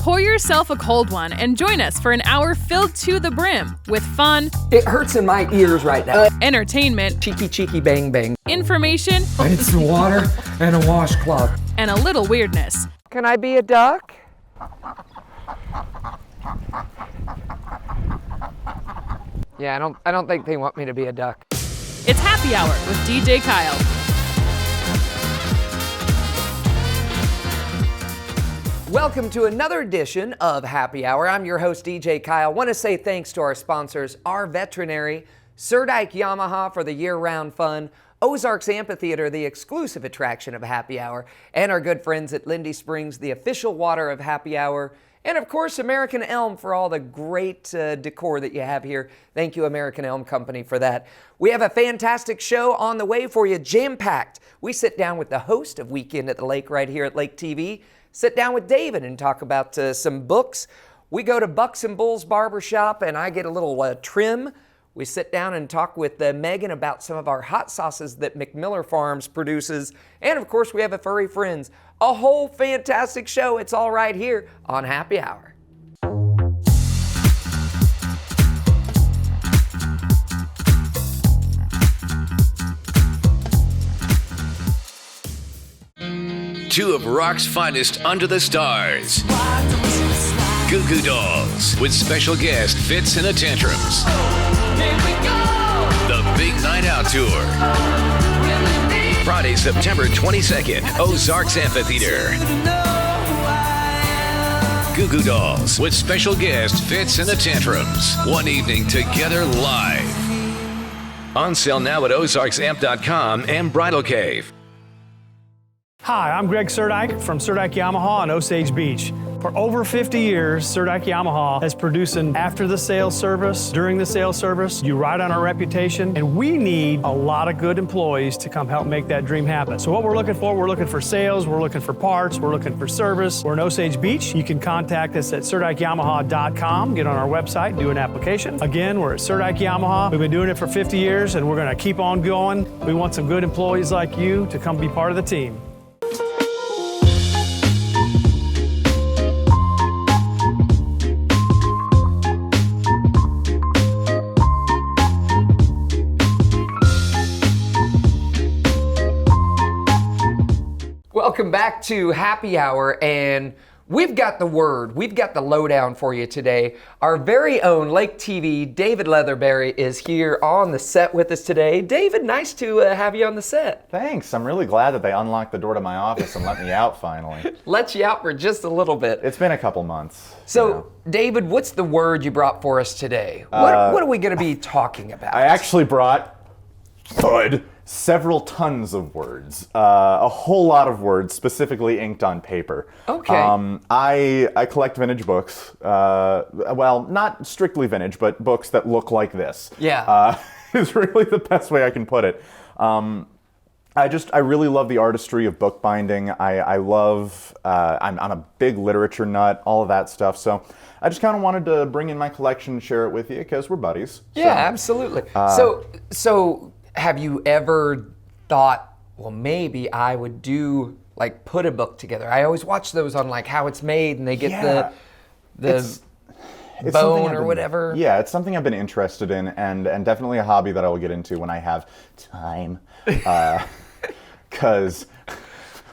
Pour yourself a cold one and join us for an hour filled to the brim with fun. It hurts in my ears right now. Entertainment. Cheeky bang bang. Information. I need some water and a washcloth. And a little weirdness. Can I be a duck? Yeah, I don't think they want me to be a duck. It's Happy Hour with DJ Kyle. Welcome to another edition of Happy Hour. I'm your host, DJ Kyle. Want to say thanks to our sponsors, our veterinary, Surdike Yamaha for the year-round fun, Ozarks Amphitheater, the exclusive attraction of Happy Hour, and our good friends at Lindy Springs, the official water of Happy Hour, and of course, American Elm for all the great decor that you have here. Thank you, American Elm Company, for that. We have a fantastic show on the way for you, jam-packed. We sit down with the host of Weekend at the Lake right here at Lake TV, sit down with David and talk about some books. We go to Bucks and Bulls Barbershop and I get a little trim. We sit down and talk with Megan about some of our hot sauces that McMiller Farms produces. And of course, we have a Furry Friends. A whole fantastic show. It's all right here on Happy Hour. Two of rock's finest under the stars. Goo Goo Dolls with special guest Fitz and the Tantrums. The Big Night Out Tour. Friday, September 22nd, Ozarks Amphitheater. Goo Goo Dolls with special guest Fitz and the Tantrums. One evening together live. On sale now at ozarksamp.com and Bridal Cave. Hi, I'm Greg Surdike from Surdike Yamaha on Osage Beach. For over 50 years, Surdike Yamaha has produced an after-the-sales service, during the sales service. You ride on our reputation, and we need a lot of good employees to come help make that dream happen. So what we're looking for sales, we're looking for parts, we're looking for service. We're in Osage Beach. You can contact us at SurdikeYamaha.com, get on our website, do an application. Again, we're at Surdike Yamaha. We've been doing it for 50 years, and we're going to keep on going. We want some good employees like you to come be part of the team. Welcome back to Happy Hour, and we've got the word, we've got the lowdown for you today. Our very own Lake TV, David Leatherberry, is here on the set with us today. David, nice to have you on the set. Thanks. I'm really glad that they unlocked the door to my office and let me out finally. Let you out for just a little bit. It's been a couple months. So, David, what's the word you brought for us today? What are we going to be talking about? I actually brought several tons of words, a whole lot of words, specifically inked on paper. Okay. I collect vintage books. Well, not strictly vintage, but books that look like this. Yeah. Is really the best way I can put it. I really love the artistry of bookbinding. I'm a big literature nut, all of that stuff. So I just kind of wanted to bring in my collection and share it with you because we're buddies. Yeah, absolutely. So have you ever thought, well, maybe I would put a book together? I always watch those on how it's made and they get the bone or whatever. Yeah, it's something I've been interested in and definitely a hobby that I will get into when I have time. Because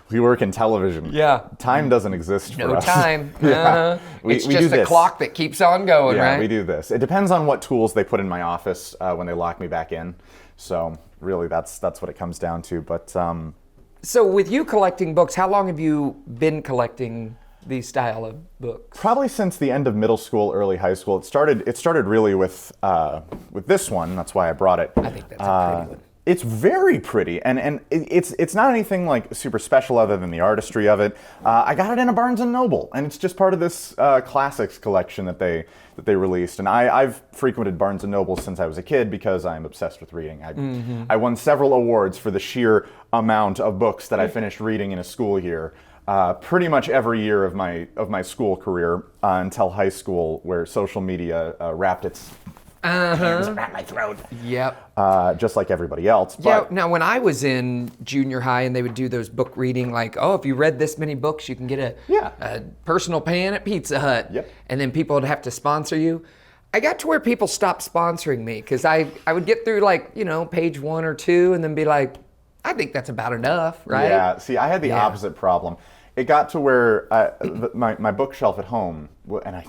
we work in television. Yeah. Time doesn't exist for us. No time. Yeah. It's just a clock that keeps on going, right? Yeah, we do this. It depends on what tools they put in my office when they lock me back in. So really, that's what it comes down to. But so with you collecting books, how long have you been collecting these style of books? Probably since the end of middle school, early high school. It started really with this one. That's why I brought it. I think that's a pretty one. It's very pretty, and it's not anything super special other than the artistry of it. I got it in a Barnes & Noble, and it's just part of this classics collection that they released. And I've frequented Barnes & Noble since I was a kid because I'm obsessed with reading. I won several awards for the sheer amount of books that I finished reading in a school year. Pretty much every year of my school career until high school, where social media wrapped its hands around my throat. Yep. Just like everybody else. Yeah. But Now, when I was in junior high and they would do those book reading, like, oh, if you read this many books, you can get a personal pan at Pizza Hut. Yep. And then people would have to sponsor you. I got to where people stopped sponsoring me because I would get through like, page 1 or 2 and then be like, I think that's about enough, right? Yeah, see, I had the opposite problem. It got to where my bookshelf at home, and I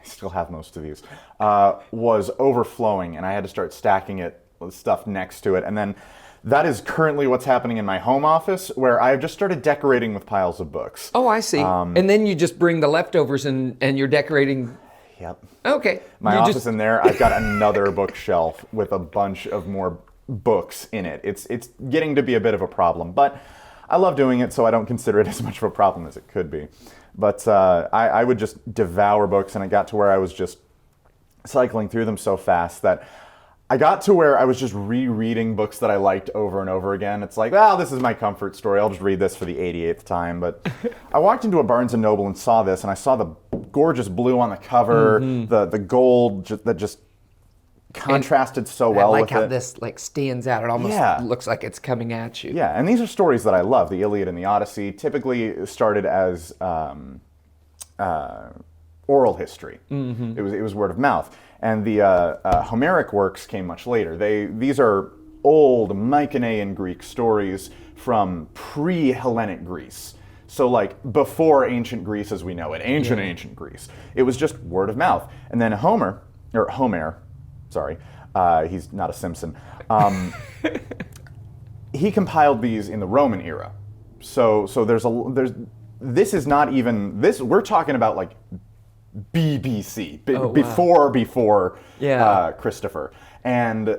still have most of these, was overflowing, and I had to start stacking it with stuff next to it. And then that is currently what's happening in my home office, where I've just started decorating with piles of books. Oh, I see. And then you just bring the leftovers and you're decorating. Yep. Okay. My office in there, I've got another bookshelf with a bunch of more books in it. It's getting to be a bit of a problem, but I love doing it, so I don't consider it as much of a problem as it could be. But I would just devour books, and it got to where I was just cycling through them so fast that I got to where I was just rereading books that I liked over and over again. It's like, well, this is my comfort story. I'll just read this for the 88th time. But I walked into a Barnes & Noble and saw this, and I saw the gorgeous blue on the cover, the gold that just contrasted so well with it. I like how this stands out. It almost looks like it's coming at you. Yeah, and these are stories that I love. The Iliad and the Odyssey typically started as oral history. It was word of mouth. And the Homeric works came much later. These are old Mycenaean Greek stories from pre-Hellenic Greece. So like before ancient Greece as we know it, ancient Greece. It was just word of mouth. And then Homer, sorry, he's not a Simpson. He compiled these in the Roman era. So this is not even this. We're talking about like BBC before Christopher, and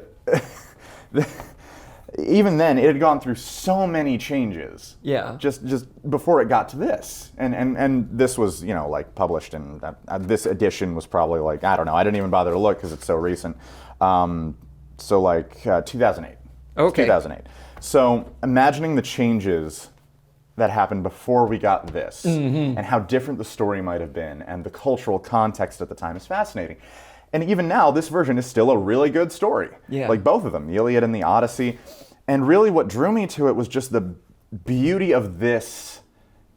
even then it had gone through so many changes. Yeah. Just before it got to this, and this was published, and this edition was probably like, I don't know, I didn't even bother to look because it's so recent. 2008. Okay. 2008. So imagining the changes that happened before we got this, and how different the story might have been, and the cultural context at the time is fascinating. And even now, this version is still a really good story. Yeah. Like both of them, the Iliad and the Odyssey. And really what drew me to it was just the beauty of this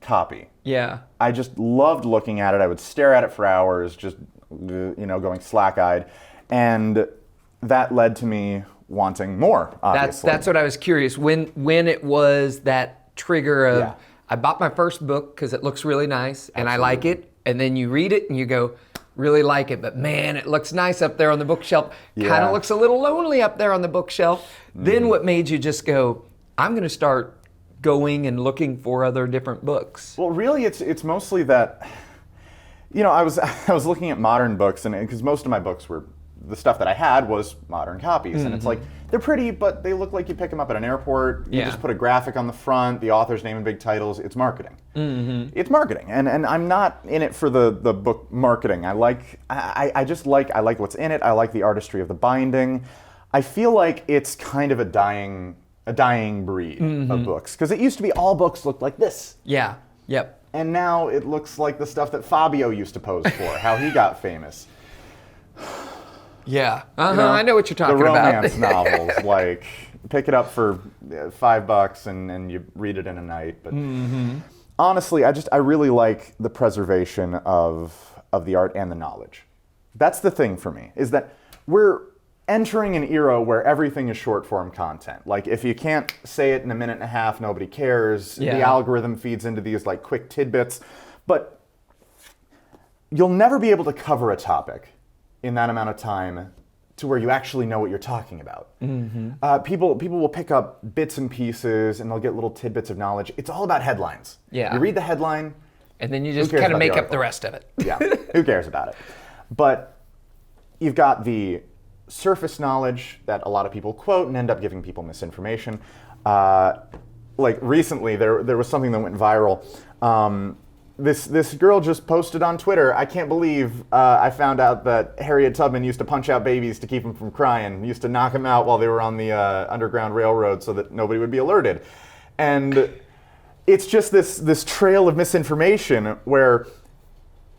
copy. Yeah. I just loved looking at it. I would stare at it for hours, just going slack-eyed. And that led to me wanting more, obviously. That's what I was curious. When it was that trigger of, I bought my first book because it looks really nice and I like it, and then you read it and you go, really like it, but man, it looks nice up there on the bookshelf. Kind of looks a little lonely up there on the bookshelf. Then what made you just go, I'm going to start going and looking for other different books? Well, really, it's mostly that, I was looking at modern books, and because most of my books were, the stuff that I had was modern copies, and it's like, they're pretty, but they look like you pick them up at an airport. You just put a graphic on the front, the author's name in big titles. It's marketing. It's marketing, and I'm not in it for the book marketing. I like what's in it. I like the artistry of the binding. I feel like it's kind of a dying breed of books, because it used to be all books looked like this. Yeah. Yep. And now it looks like the stuff that Fabio used to pose for, how he got famous. Yeah, I know what you're talking about. The romance novels, like pick it up for $5 and you read it in a night. But honestly, I really like the preservation of the art and the knowledge. That's the thing for me, is that we're entering an era where everything is short form content. Like if you can't say it in a minute and a half, nobody cares. The algorithm feeds into these like quick tidbits, but you'll never be able to cover a topic in that amount of time to where you actually know what you're talking about. People will pick up bits and pieces and they'll get little tidbits of knowledge. It's all about headlines. Yeah. You read the headline, and then you just kind of make up the rest of it. Yeah, who cares about it? But you've got the surface knowledge that a lot of people quote and end up giving people misinformation. Like recently, there was something that went viral. This girl just posted on Twitter, I can't believe I found out that Harriet Tubman used to punch out babies to keep them from crying, used to knock them out while they were on the Underground Railroad so that nobody would be alerted. And it's just this trail of misinformation where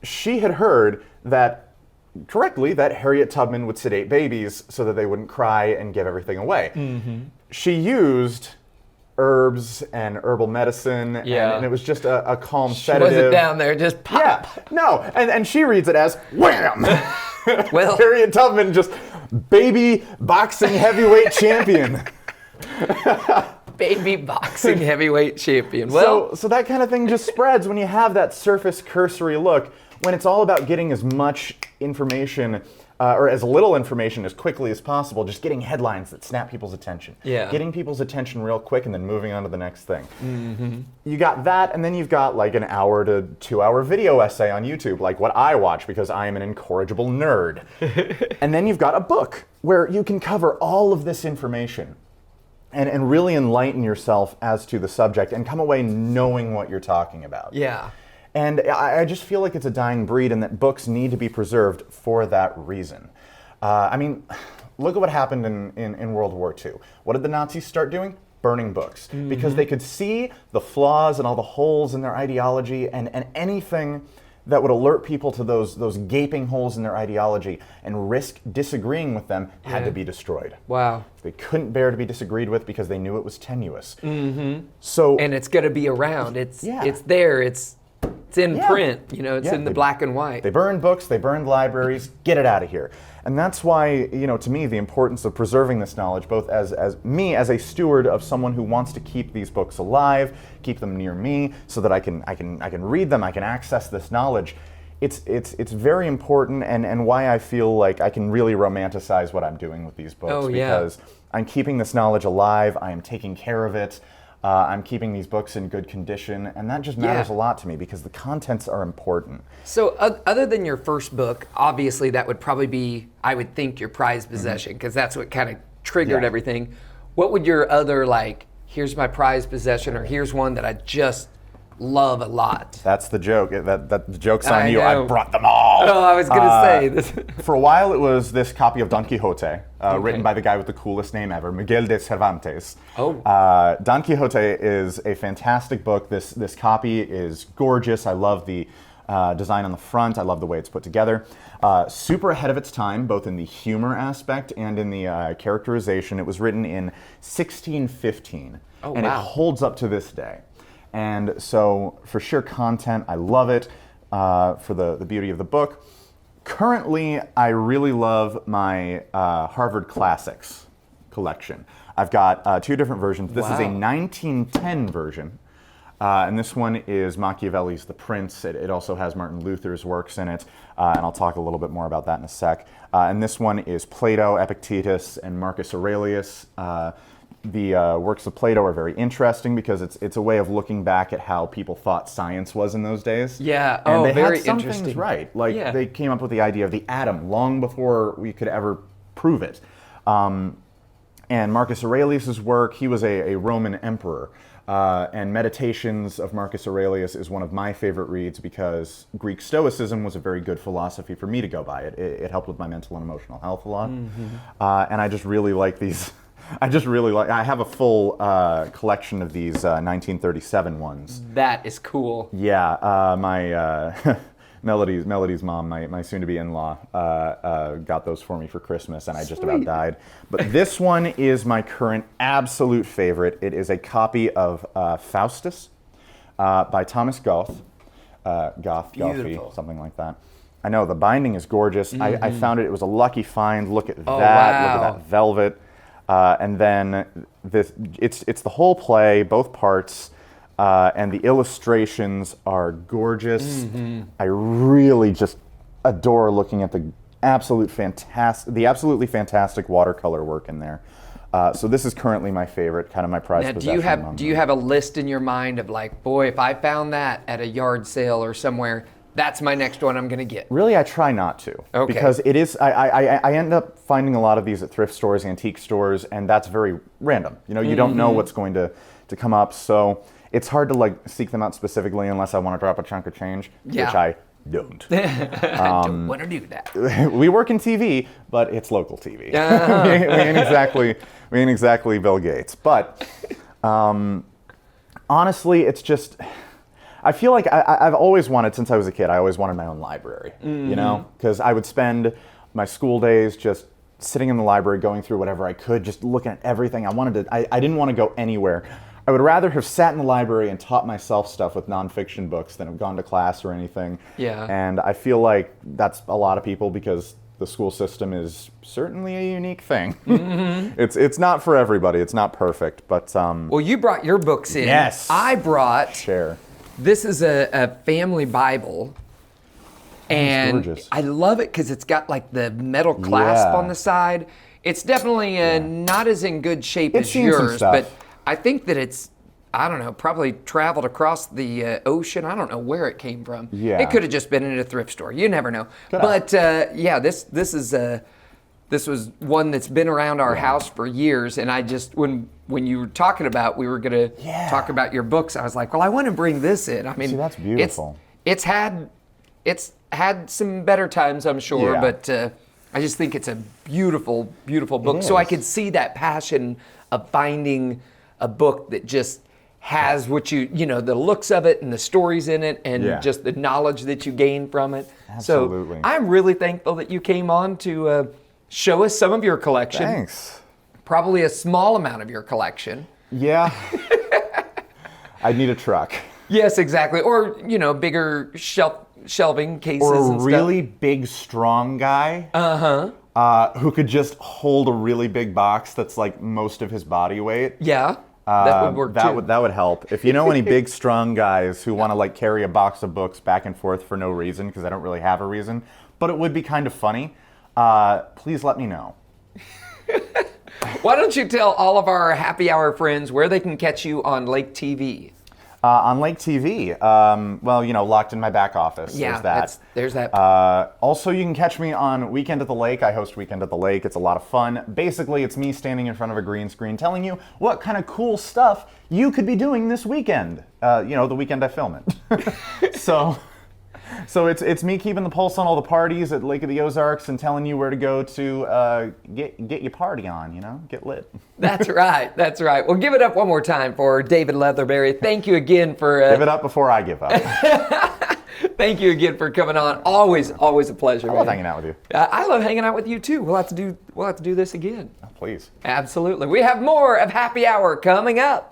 she had heard that correctly that Harriet Tubman would sedate babies so that they wouldn't cry and give everything away. She used herbs and herbal medicine, and it was just a calm sedative. Wasn't down there, just pop. Yeah, no, and she reads it as wham. Well, Harriet Tubman, just baby boxing heavyweight champion. Baby boxing heavyweight champion. Well, so that kind of thing just spreads when you have that surface cursory look, when it's all about getting as much information or as little information as quickly as possible, just getting headlines that snap people's attention. Yeah. Getting people's attention real quick and then moving on to the next thing. You got that, and then you've got like an hour to 2 hour video essay on YouTube, like what I watch because I am an incorrigible nerd. And then you've got a book where you can cover all of this information and really enlighten yourself as to the subject and come away knowing what you're talking about. yeah. And I just feel like it's a dying breed and that books need to be preserved for that reason. I mean, look at what happened in World War II. What did the Nazis start doing? Burning books. Because they could see the flaws and all the holes in their ideology and anything that would alert people to those gaping holes in their ideology and risk disagreeing with them had to be destroyed. Wow. They couldn't bear to be disagreed with because they knew it was tenuous. So, And it's going to be around. It's Yeah. there. It's in Yeah. print. You know, it's Yeah, in the they- black and white. They burned books, they burned libraries, get it out of here. And that's why, to me, the importance of preserving this knowledge, both as me, as a steward of someone who wants to keep these books alive, keep them near me, so that I can read them, I can access this knowledge. It's very important, and why I feel like I can really romanticize what I'm doing with these books, Oh, yeah. because I'm keeping this knowledge alive, I am taking care of it. I'm keeping these books in good condition, and that just matters a lot to me because the contents are important. So other than your first book, obviously that would probably be, I would think, your prized possession, because that's what kind of triggered Yeah. everything. What would your other, like, here's my prized possession, or here's one that I just love a lot? That's the joke. The joke's on I you. know. I brought them all. Oh, I was going to say this. For a while, it was this copy of Don Quixote, written by the guy with the coolest name ever, Miguel de Cervantes. Oh. Don Quixote is a fantastic book. This copy is gorgeous. I love the design on the front. I love the way it's put together. Super ahead of its time, both in the humor aspect and in the characterization. It was written in 1615, and wow. it holds up to this day. And so, for sheer content, I love it. For the beauty of the book. Currently, I really love my Harvard Classics collection. I've got two different versions. This is a 1910 version, and this one is Machiavelli's The Prince. It also has Martin Luther's works in it, and I'll talk a little bit more about that in a sec. And this one is Plato, Epictetus, and Marcus Aurelius. The works of Plato are very interesting because it's a way of looking back at how people thought science was in those days. Yeah, and they very had some interesting. things right. Like Yeah. they came up with the idea of the atom long before we could ever prove it. And Marcus Aurelius's work, he was a Roman emperor. And Meditations of Marcus Aurelius is one of my favorite reads because Greek Stoicism was a very good philosophy for me to go by. It helped with my mental and emotional health a lot. And I just really like these. I have a full collection of these 1937 ones. That is cool. Yeah, my Melody's mom, my soon-to-be in-law, got those for me for Christmas, and I just about died. But this one is my current absolute favorite. It is a copy of Faustus by Thomas Goethe, Beautiful. something like that. I know, the binding is gorgeous. I found it was a lucky find. Look at that, wow. Look at that velvet. And then it's the whole play, both parts, and the illustrations are gorgeous. I really just adore looking at the absolutely fantastic watercolor work in there. So this is currently my favorite, kind of my prized Now, possession. do you have a list in your mind of like, boy, if I found that at a yard sale or somewhere, that's my next one I'm going to get? Really, I try not to. Okay. Because it is, I end up finding a lot of these at thrift stores, antique stores, and that's very random. You don't know what's going to come up, so it's hard to like seek them out specifically unless I want to drop a chunk of change, Yeah. which I don't. Don't want to do that. We work in TV, but it's local TV. we ain't exactly Bill Gates. But honestly, it's just, I feel like I've always wanted, since I was a kid, I always wanted my own library, you know? Because I would spend my school days just sitting in the library, going through whatever I could, just looking at everything. I didn't want to go anywhere. I would rather have sat in the library and taught myself stuff with nonfiction books than have gone to class or anything. Yeah. And I feel like that's a lot of people, because the school system is certainly a unique thing. It's not for everybody. It's not perfect, but Well, you brought your books in. Yes. I brought. share. This is a family Bible. And gorgeous. I love it because it's got like the metal clasp Yeah. on the side. It's definitely not as in good shape It's as seen some yours, stuff. but I think that it's, I don't know, probably traveled across the ocean. I don't know where it came from. Yeah. It could have just been in a thrift store. You never know. Could But yeah, this was one that's been around our house for years, and I just when you were talking about we were gonna talk about your books, I was like, well, I want to bring this in. I mean, See, that's beautiful. It's had some better times, I'm sure, Yeah. but I just think it's a beautiful, beautiful book. So I is. could see that passion of finding a book that just has what you know, the looks of it and the stories in it and Yeah. just the knowledge that you gain from it. Absolutely. So I'm really thankful that you came on to show us some of your collection. Thanks. Probably a small amount of your collection. Yeah. I'd need a truck. Yes, exactly. Or, you know, bigger shelving cases Or a and really big, strong guy. Who could just hold a really big box that's like most of his body weight. Yeah, that would work too. That would help. If you know any big, strong guys who want to like carry a box of books back and forth for no reason, because I don't really have a reason, but it would be kind of funny, please let me know. Why don't you tell all of our happy hour friends where they can catch you on Lake TV? On Lake TV, well, you know, locked in my back office. Yeah, there's that. there's that. Also, you can catch me on Weekend at the Lake. I host Weekend at the Lake. It's a lot of fun. Basically, it's me standing in front of a green screen telling you what kind of cool stuff you could be doing this weekend. You know, the weekend I film it. So it's me keeping the pulse on all the parties at Lake of the Ozarks and telling you where to go to get your party on, you know, get lit. That's right. That's right. Well, give it up one more time for David Leatherberry. Thank you again for Give it up before I give up. thank you again for coming on. Always a pleasure. I love man. hanging out with you. I love hanging out with you too. We'll have to do this again. Please. Absolutely. We have more of Happy Hour coming up.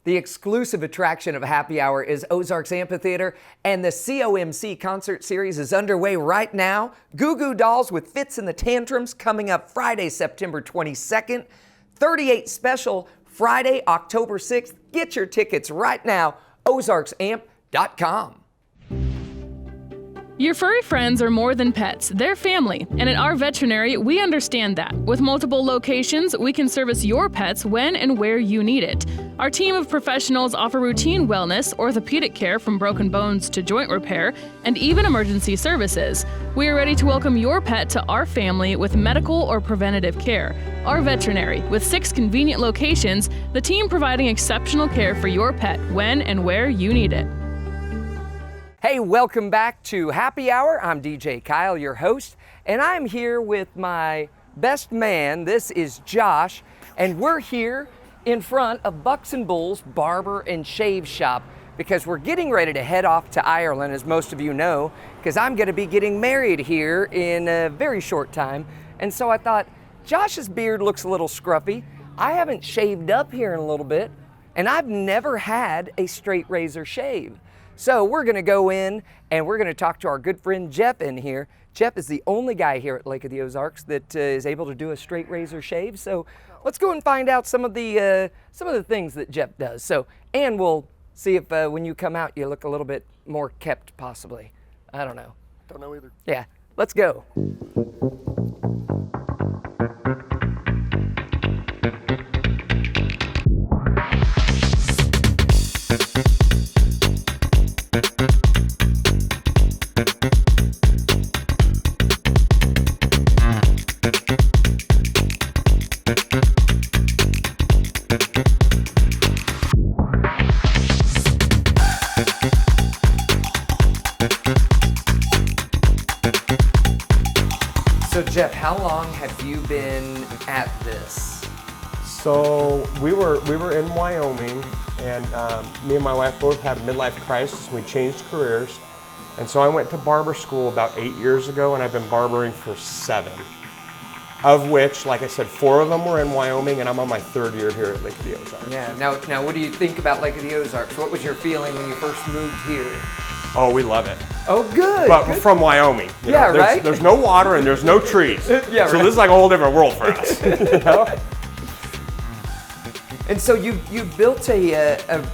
The exclusive attraction of Happy Hour is Ozarks Amphitheater, and the COMC concert series is underway right now. Goo Goo Dolls with Fits in the Tantrums coming up Friday, September 22nd. 38 Special Friday, October 6th. Get your tickets right now, ozarksamp.com. Your furry friends are more than pets, they're family. And at our veterinary, we understand that. With multiple locations, we can service your pets when and where you need it. Our team of professionals offer routine wellness, orthopedic care from broken bones to joint repair, and even emergency services. We are ready to welcome your pet to our family with medical or preventative care. Our veterinary, with 6 convenient locations, the team providing exceptional care for your pet when and where you need it. Hey, welcome back to Happy Hour. I'm DJ Kyle, your host, and I'm here with my best man. This is Josh, and we're here in front of Bucks and Bulls Barber and Shave Shop because we're getting ready to head off to Ireland, as most of you know, because I'm going to be getting married here in a very short time. And so I thought, Josh's beard looks a little scruffy. I haven't shaved up here in a little bit, and I've never had a straight razor shave. So we're gonna go in and we're gonna talk to our good friend Jeff in here. Jeff is the only guy here at Lake of the Ozarks that is able to do a straight razor shave. So let's go and find out some of the things that Jeff does. So, and we'll see if when you come out you look a little bit more kept, possibly. I don't know. Don't know either. Yeah, let's go. how long have you been at this? So we were in Wyoming, and me and my wife both had a midlife crisis, and we changed careers. And so I went to barber school about 8 years ago, and I've been barbering for 7. Of which, like I said, 4 of them were in Wyoming, and I'm on my 3rd year here at Lake of the Ozarks. Yeah. Now, what do you think about Lake of the Ozarks? What was your feeling when you first moved here? Oh, we love it. Oh, good. But good. from Wyoming. You know, right? There's no water and there's no trees. Yeah, so right. this is like a whole different world for us. You know? And so you built a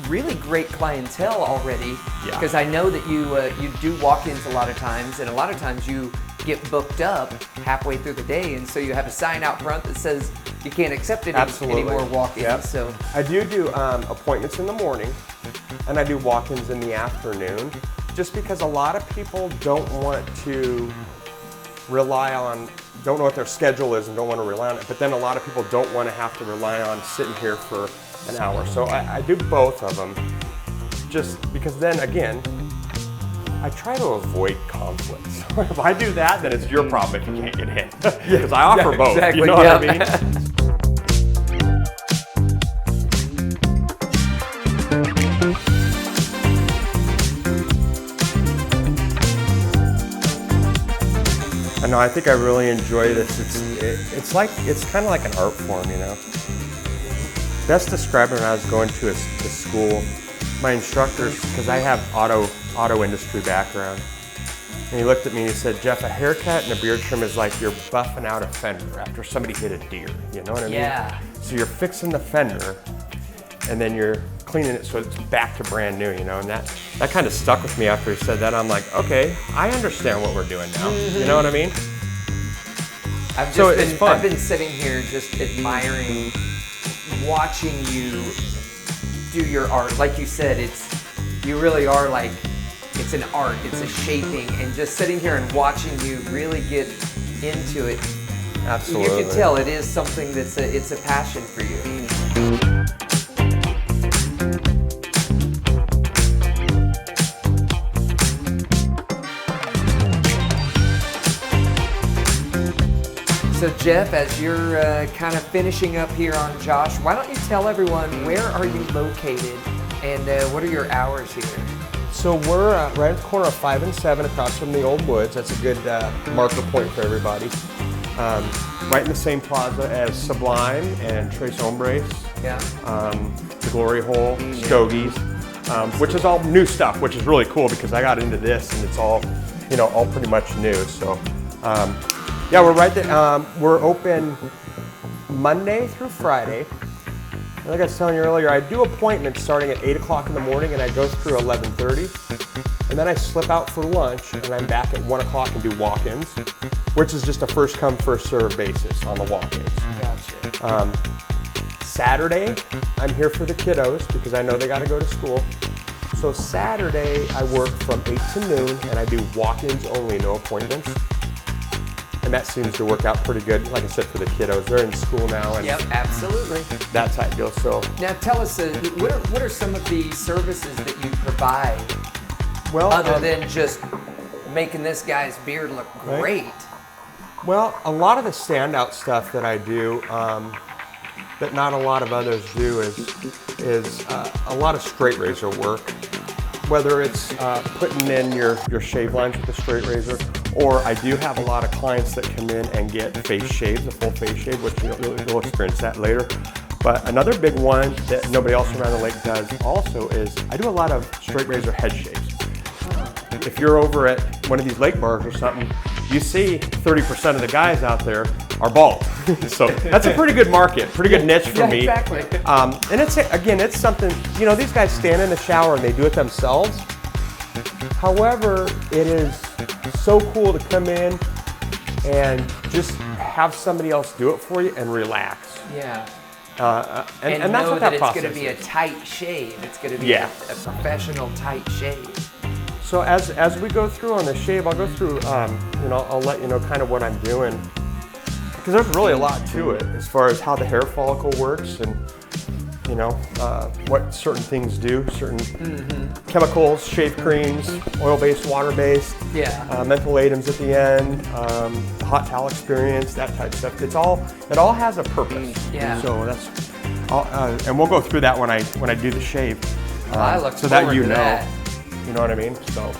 really great clientele already. Yeah. Because I know that you do walk-ins a lot of times, and a lot of times you get booked up halfway through the day, and so you have a sign out front that says you can't accept any more walk-ins. Yep. So I do appointments in the morning, and I do walk-ins in the afternoon, just because a lot of people don't want to don't know what their schedule is and don't want to rely on it. But then a lot of people don't want to have to rely on sitting here for an hour. So I do both of them, just because then again, I try to avoid conflicts. If I do that, then it's your problem if you can't get in. Because I offer both. Exactly. You know what I mean? I think I really enjoy this. It's kind of like an art form, you know. Best described when I was going to school, my instructors, because I have auto industry background, and he looked at me and he said, "Jeff, a haircut and a beard trim is like you're buffing out a fender after somebody hit a deer." You know what I mean? Yeah. So you're fixing the fender, and then you're cleaning it so it's back to brand new, you know, and that kind of stuck with me after he said that. I'm like, okay, I understand what we're doing now. You know what I mean? I've been sitting here just admiring, watching you do your art. Like you said, you really are like, it's an art, it's a shaping, and just sitting here and watching you really get into it. Absolutely. You can tell it is something it's a passion for you. So Jeff, as you're kind of finishing up here on Josh, why don't you tell everyone where are you located and what are your hours here? So we're right at the corner of 5 and 7 across from the Old Woods. That's a good marker point for everybody. Right in the same plaza as Sublime and Tres Hombres. Yeah. The Glory Hole, Stogies, which is all new stuff, which is really cool because I got into this and it's all, you know, all pretty much new. So. Yeah, we're right there. We're open Monday through Friday. Like I was telling you earlier, I do appointments starting at 8 o'clock in the morning and I go through 11:30. And then I slip out for lunch and I'm back at 1 o'clock and do walk-ins, which is just a first come, first serve basis on the walk-ins. Gotcha. Saturday, I'm here for the kiddos because I know they got to go to school. So Saturday, I work from 8 to noon and I do walk-ins only, no appointments. And that seems to work out pretty good. Like I said, for the kiddos, they're in school now. And yep, absolutely. That's ideal. So now tell us, what are some of the services that you provide? Well, other than just making this guy's beard look great. Right? Well, a lot of the standout stuff that I do that not a lot of others do is a lot of straight razor work. Whether it's putting in your shave lines with a straight razor, or I do have a lot of clients that come in and get face shaves, a full face shave, which you'll experience that later. But another big one that nobody else around the lake does also is I do a lot of straight razor head shaves. If you're over at one of these lake bars or something, you see 30% of the guys out there are bald. So that's a pretty good market, pretty good niche for me. Exactly. And it's something, you know, these guys stand in the shower and they do it themselves. However, it is so cool to come in and just have somebody else do it for you and relax. Yeah. And that's what that it's process going to be is. a tight shave. It's going to be a professional tight shave. So as we go through on the shave, I'll go through, you know, I'll let you know kind of what I'm doing. Because there's really a lot to it as far as how the hair follicle works. And you know, what certain things do, certain chemicals, shave creams, oil-based, water-based, mentholatum at the end, the hot towel experience, that type of stuff. It all has a purpose. Yeah. So that's, and we'll go through that when I do the shave. Well, I look so forward that you to know, that. you know what I mean. So.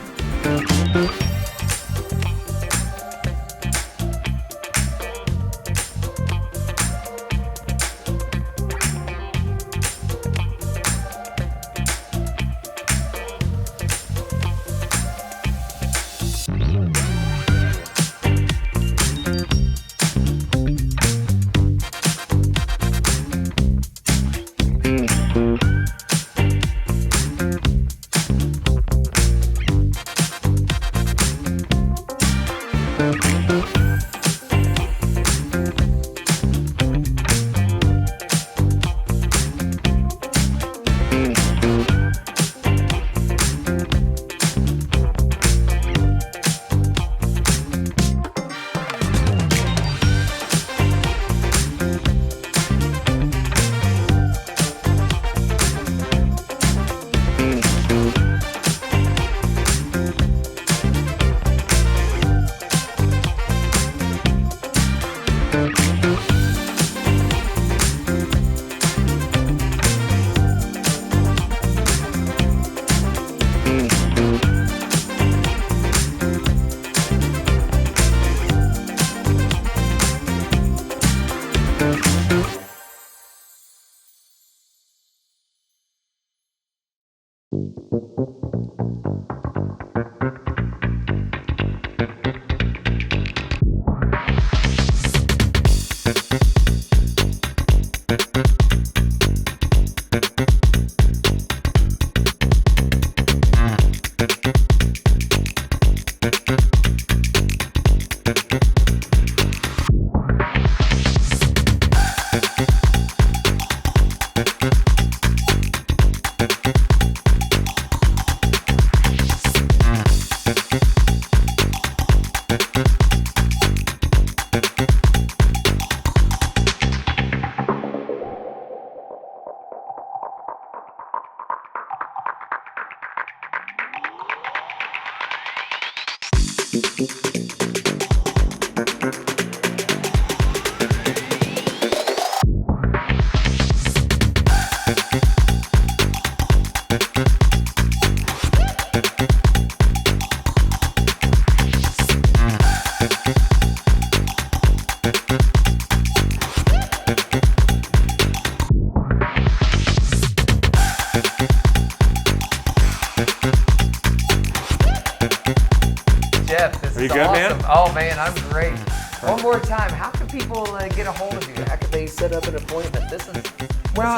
Jeff, this Are you is good, awesome. man? Oh man, I'm great. One more time, how can people get a hold of you? How can they set up an appointment? This is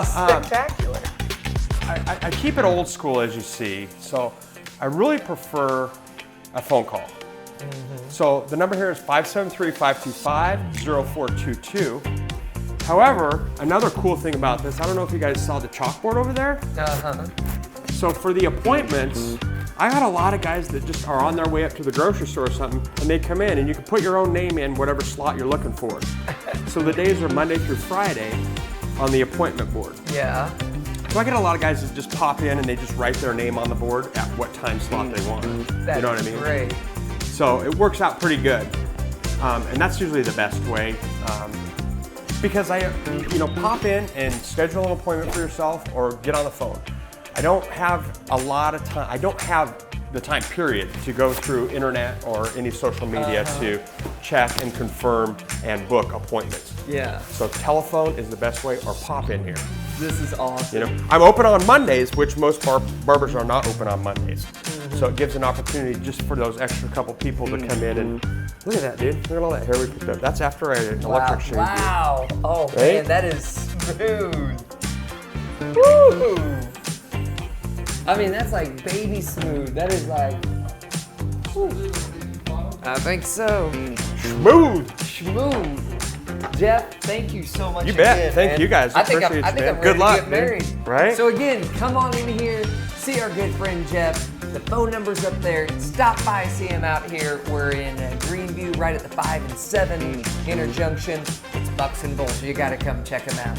spectacular. I keep it old school, as you see, so I really prefer a phone call. So the number here is 573-525-0422. However, another cool thing about this, I don't know if you guys saw the chalkboard over there. So for the appointments, I got a lot of guys that just are on their way up to the grocery store or something, and they come in and you can put your own name in whatever slot you're looking for. So the days are Monday through Friday on the appointment board. Yeah. So I get a lot of guys that just pop in and they just write their name on the board at what time slot they want. That's you know what I mean? Great. So it works out pretty good. And that's usually the best way. Because pop in and schedule an appointment for yourself or get on the phone. I don't have a lot of time. I don't have the time period to go through internet or any social media to check and confirm and book appointments. Yeah. So telephone is the best way, or pop in here. This is awesome. You know, I'm open on Mondays, which most barbers are not open on Mondays. So it gives an opportunity just for those extra couple people to come in and look at that, dude. Look at all that hair we picked up. That's after an electric shave. Wow. Oh Right? man, that is smooth. Woo! I mean, that's like baby smooth. That is like. Whew. I think so. Smooth. Smooth. Jeff, thank you so much. You bet. Again, Thank man. you guys. I think Appreciate I'm you, man. ready Good luck, to get married. dude. Right? So again, come on in here, see our good friend Jeff. The phone number's up there. Stop by, see him out here. We're in Greenview, right at the 5 and 7 interjunction. It's Bucks and Bulls. So you got to come check him out.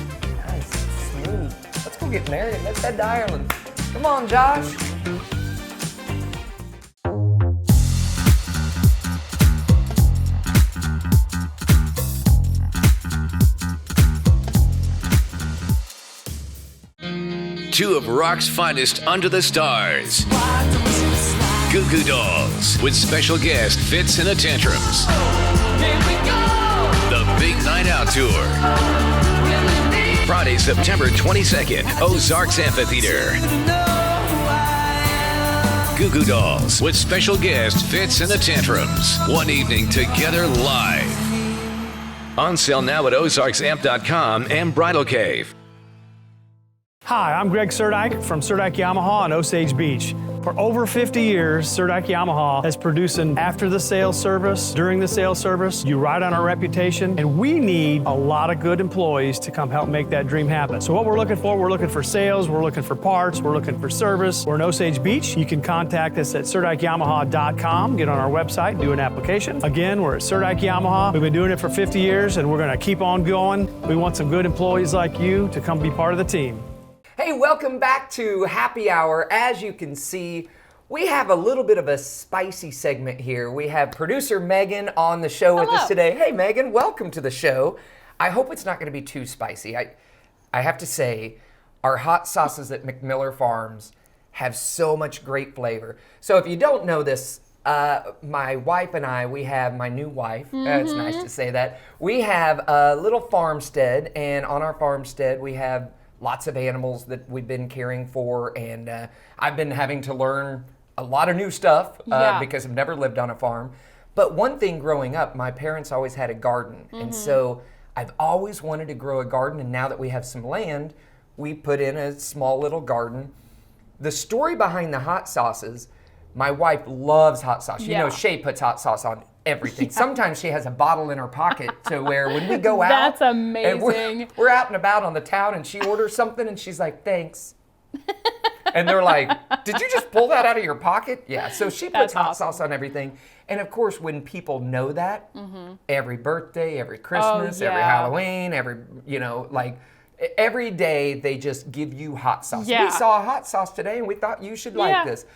Nice, smooth. Let's go get married. Let's head to Ireland. Come on, Josh. Two of rock's finest under the stars. Goo Goo Dolls with special guest Fitz and the Tantrums. The Big Night Out Tour. Friday, September 22nd, Ozarks Amphitheater. Goo Goo Dolls with special guest Fitz and the Tantrums. One evening together live. On sale now at ozarksamp.com and Bridal Cave. Hi, I'm Greg Surdike from Surdike Yamaha in Osage Beach. For over 50 years, Surdike Yamaha has produced an after-the-sales service, during the sales service. You ride on our reputation, and we need a lot of good employees to come help make that dream happen. So what we're looking for sales, we're looking for parts, we're looking for service. We're in Osage Beach. You can contact us at SurdikeYamaha.com, get on our website, do an application. Again, we're at Surdike Yamaha. We've been doing it for 50 years, and we're gonna keep on going. We want some good employees like you to come be part of the team. Hey, welcome back to Happy Hour. As you can see, we have a little bit of a spicy segment here. We have producer Megan on the show with us today. Hey, Megan, welcome to the show. I hope it's not going to be too spicy. I have to say, our hot sauces at McMiller Farms have so much great flavor. So if you don't know this, my wife and I, we have my new wife. It's nice to say that. We have a little farmstead, and on our farmstead, we have lots of animals that we've been caring for, and I've been having to learn a lot of new stuff because I've never lived on a farm. But one thing growing up, my parents always had a garden, and so I've always wanted to grow a garden, and now that we have some land, we put in a small little garden. The story behind the hot sauces, my wife loves hot sauce. You know, Shay puts hot sauce on everything. Sometimes she has a bottle in her pocket to where when we go out, that's amazing. And we're out and about on the town, and she orders something, and she's like, "Thanks." And they're like, "Did you just pull that out of your pocket?" Yeah. So she puts hot sauce on everything. And of course, when people know that, every birthday, every Christmas, every Halloween, every day they just give you hot sauce. Yeah. We saw a hot sauce today, and we thought you should like this.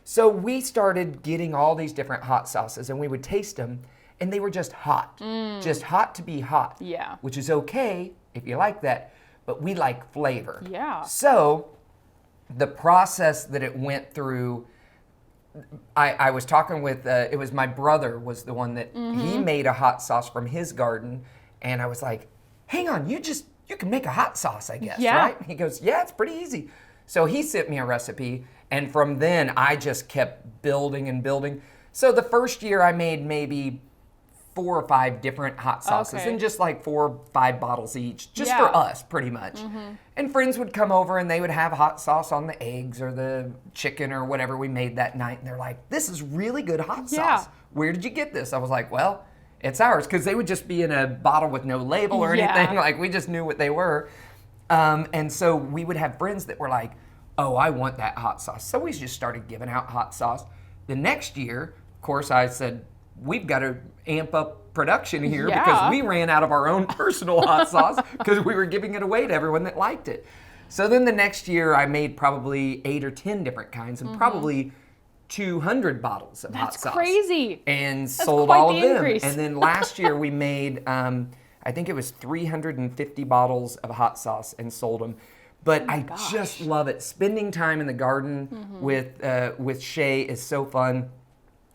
So we started getting all these different hot sauces, and we would taste them, and they were just hot. Just hot to be hot. Yeah. Which is okay if you like that, but we like flavor. Yeah. So the process that it went through, I was talking with, it was my brother was the one that, he made a hot sauce from his garden, and I was like, hang on, you can make a hot sauce, I guess, right? He goes, yeah, it's pretty easy. So he sent me a recipe, and from then I just kept building and building. So the first year I made maybe 4 or 5 different hot sauces, and just like 4 or 5 bottles each, just for us pretty much. And friends would come over and they would have hot sauce on the eggs or the chicken or whatever we made that night, and they're like, this is really good hot sauce. Where did you get this? I was like, well, it's ours, because they would just be in a bottle with no label or anything. Like, we just knew what they were. And so we would have friends that were like, oh, I want that hot sauce. So we just started giving out hot sauce. The next year, of course, I said, we've got to amp up production here because we ran out of our own personal hot sauce because we were giving it away to everyone that liked it. So then the next year, I made probably 8 or 10 different kinds and probably 200 bottles of hot sauce. That's crazy. And sold all of them. And then last year, we made, I think it was 350 bottles of hot sauce and sold them. But I just love it. Spending time in the garden with Shay is so fun.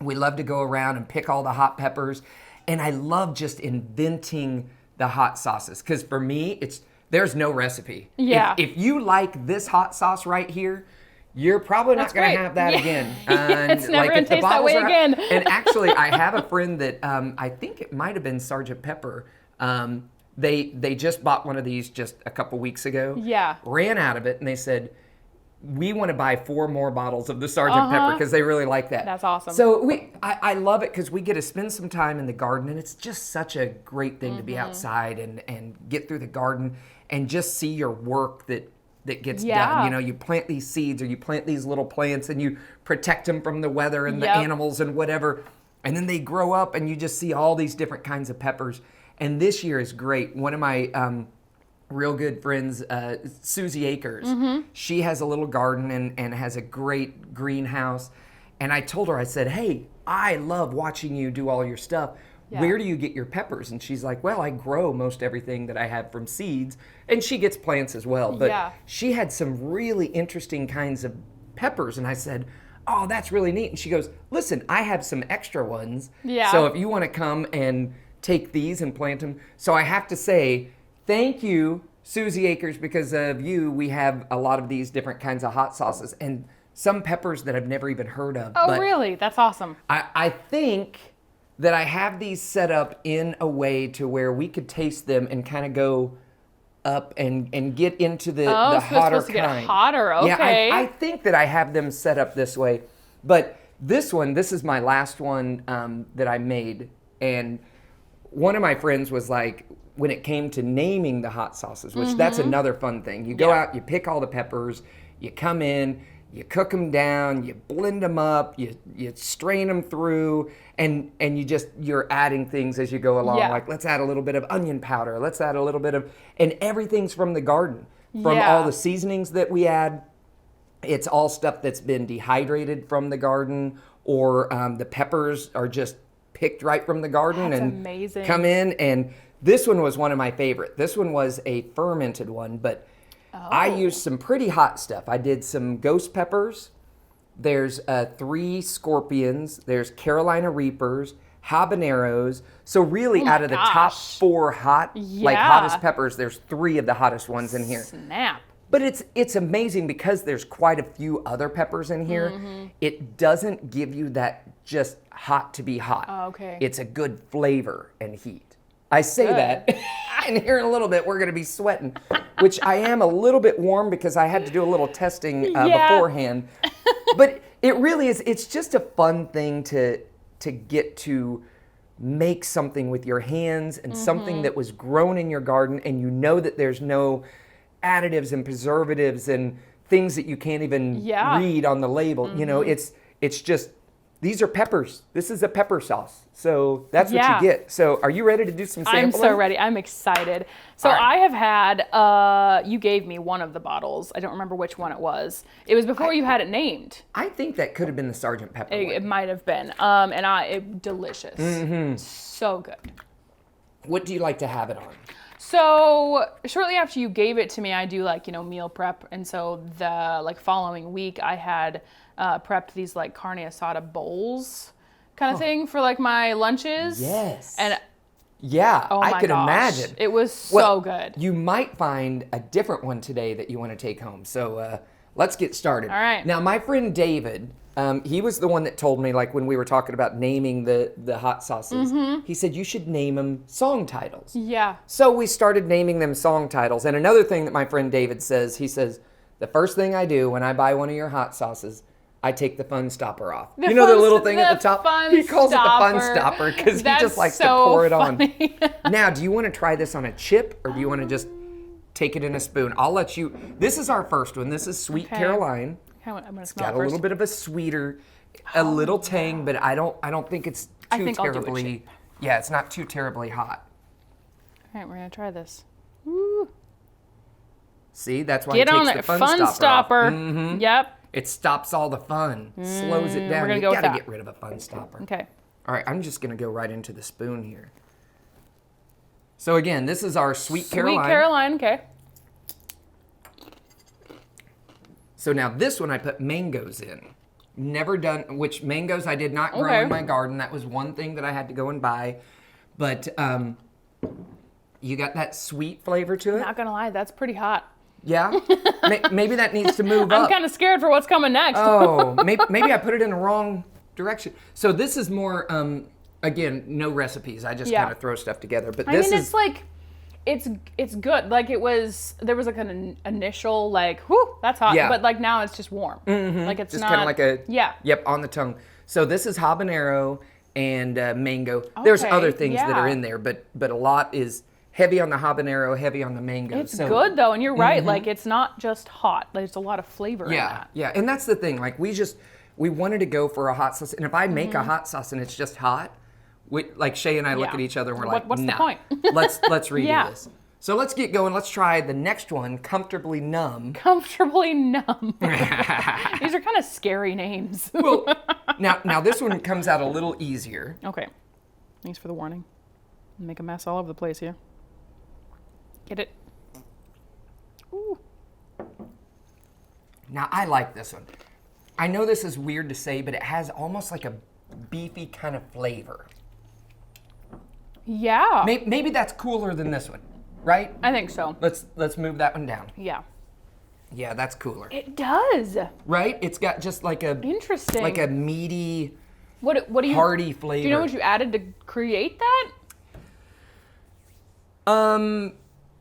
We love to go around and pick all the hot peppers. And I love just inventing the hot sauces. Because for me, there's no recipe. Yeah. If you like this hot sauce right here, you're probably not going to have that again. And it's never going to taste that way again. And actually, I have a friend that I think it might have been Sergeant Pepper. They just bought one of these just a couple weeks ago. Yeah. Ran out of it, and they said, we want to buy 4 more bottles of the Sergeant Pepper because they really like that. That's awesome. So I love it because we get to spend some time in the garden, and it's just such a great thing to be outside and get through the garden and just see your work that gets done. You know, you plant these seeds or you plant these little plants and you protect them from the weather and the animals and whatever. And then they grow up and you just see all these different kinds of peppers. And this year is great. One of my real good friends, Susie Akers. She has a little garden and has a great greenhouse. And I told her, I said, hey, I love watching you do all your stuff. Yeah. Where do you get your peppers? And she's like, well, I grow most everything that I have from seeds. And she gets plants as well. But she had some really interesting kinds of peppers. And I said, oh, that's really neat. And she goes, listen, I have some extra ones. Yeah. So if you want to come and take these and plant them. So I have to say, thank you, Susie Akers, because of you, we have a lot of these different kinds of hot sauces and some peppers that I've never even heard of. Oh, but really? That's awesome. I think that I have these set up in a way to where we could taste them and kind of go up and get into the so it's hotter supposed to get kind. hotter, okay. Yeah, I think that I have them set up this way. But this is my last one that I made. And one of my friends was like, when it came to naming the hot sauces, which that's another fun thing. You go out, you pick all the peppers, you come in, you cook them down, you blend them up, you strain them through, and you're adding things as you go along. Yeah. Like, let's add a little bit of onion powder, let's add a little bit of, and everything's from the garden. From all the seasonings that we add, it's all stuff that's been dehydrated from the garden, or the peppers are just picked right from the garden. That's and amazing. Come in, and this one was one of my favorite. This one was a fermented one, but I used some pretty hot stuff. I did some ghost peppers. There's 3 scorpions. There's Carolina Reapers, habaneros. So really out of the top 4 hottest peppers, there's 3 of the hottest ones in here. Snap. But it's amazing because there's quite a few other peppers in here. It doesn't give you that just hot to be hot. Oh, okay. It's a good flavor and heat. I say that, and here in a little bit we're going to be sweating, which I am a little bit warm because I had to do a little testing beforehand. But it really is, it's just a fun thing to get to make something with your hands and something that was grown in your garden, and you know that there's no additives and preservatives and things that you can't even read on the label. You know, it's just, these are peppers. This is a pepper sauce. So that's what you get. So are you ready to do some sampling? I'm so ready. I'm excited. So I have had, you gave me one of the bottles. I don't remember which one it was. It was before you had it named. I think that could have been the Sergeant Pepper one. It might have been. And delicious. So good. What do you like to have it on? So shortly after you gave it to me, I do meal prep. And so the following week I had prepped these carne asada bowls kind of thing for my lunches. Yes. And yeah, oh my I could gosh, imagine. it was so good. You might find a different one today that you want to take home. So let's get started. All right. Now, my friend David, he was the one that told me, when we were talking about naming the hot sauces, he said you should name them song titles. Yeah. So we started naming them song titles. And another thing that my friend David says, he says, the first thing I do when I buy one of your hot sauces, I take the fun stopper off. You know the little thing at the top? He calls it the fun stopper because he just likes to pour it on. Now, do you want to try this on a chip, or do you want to just take it in a spoon? I'll let you. This is our first one. This is Sweet Caroline. I'm gonna It's smell got it a first. little bit of a sweeter, a little tang, but I don't think it's too think I'll do a terribly. chip. Yeah, it's not too terribly hot. All right, we're gonna try this. Woo. See, that's why Get he on takes it, the fun stopper. Off. Yep. It stops all the fun, slows it down. we're gonna You go with gotta that. get rid of a fun stopper. Okay. All right, I'm just gonna go right into the spoon here. So again, this is our Sweet Caroline. Sweet Caroline. Okay. So now this one I put mangoes in. Never done, which mangoes I did not grow in my garden. That was one thing that I had to go and buy. But you got that sweet flavor to it? Not gonna lie, that's pretty hot. Yeah? Maybe that needs to move up. I'm kind of scared for what's coming next. Oh, maybe I put it in the wrong direction. So this is more, again, no recipes. I just kind of throw stuff together. But this is... it's good. There was an initial whew, that's hot. Yeah. But now it's just warm. It's just not. kind of like a... Yeah. Yep, on the tongue. So this is habanero and mango. There's other things that are in there, but a lot is heavy on the habanero, heavy on the mango. It's good though, and you're right. It's not just hot. There's a lot of flavor in that. Yeah, and that's the thing. We wanted to go for a hot sauce, and if I make a hot sauce and it's just hot, Shay and I look at each other and we're like, What's the nah, point? let's redo this. So let's get going. Let's try the next one, Comfortably Numb. Comfortably Numb. These are kind of scary names. Well, now this one comes out a little easier. Okay. Thanks for the warning. Make a mess all over the place here. Get it? Ooh. Now, I like this one. I know this is weird to say, but it has almost like a beefy kind of flavor. Yeah. Maybe that's cooler than this one, right? I think so. Let's move that one down. Yeah. Yeah, that's cooler. It does. Right? It's got just like a Interesting. like a meaty, What do you hearty flavor. Do you know what you added to create that?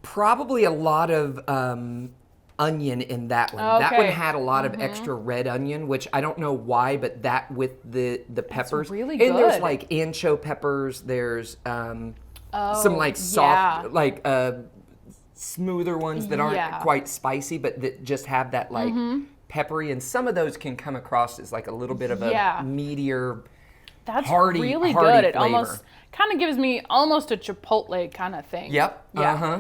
Probably a lot of onion in that one. That one Okay. had a lot of extra red onion, which I don't know why, but that with the peppers. really And there's good. like ancho peppers. There's some like yeah. soft, like smoother ones that aren't Yeah. quite spicy, but that just have that like peppery. And some of those can come across as like a little bit of a Yeah. meatier. That's Hearty- really hearty good. It flavor. almost kind of gives me almost a Chipotle kind of thing. Yep. Yeah. Uh-huh.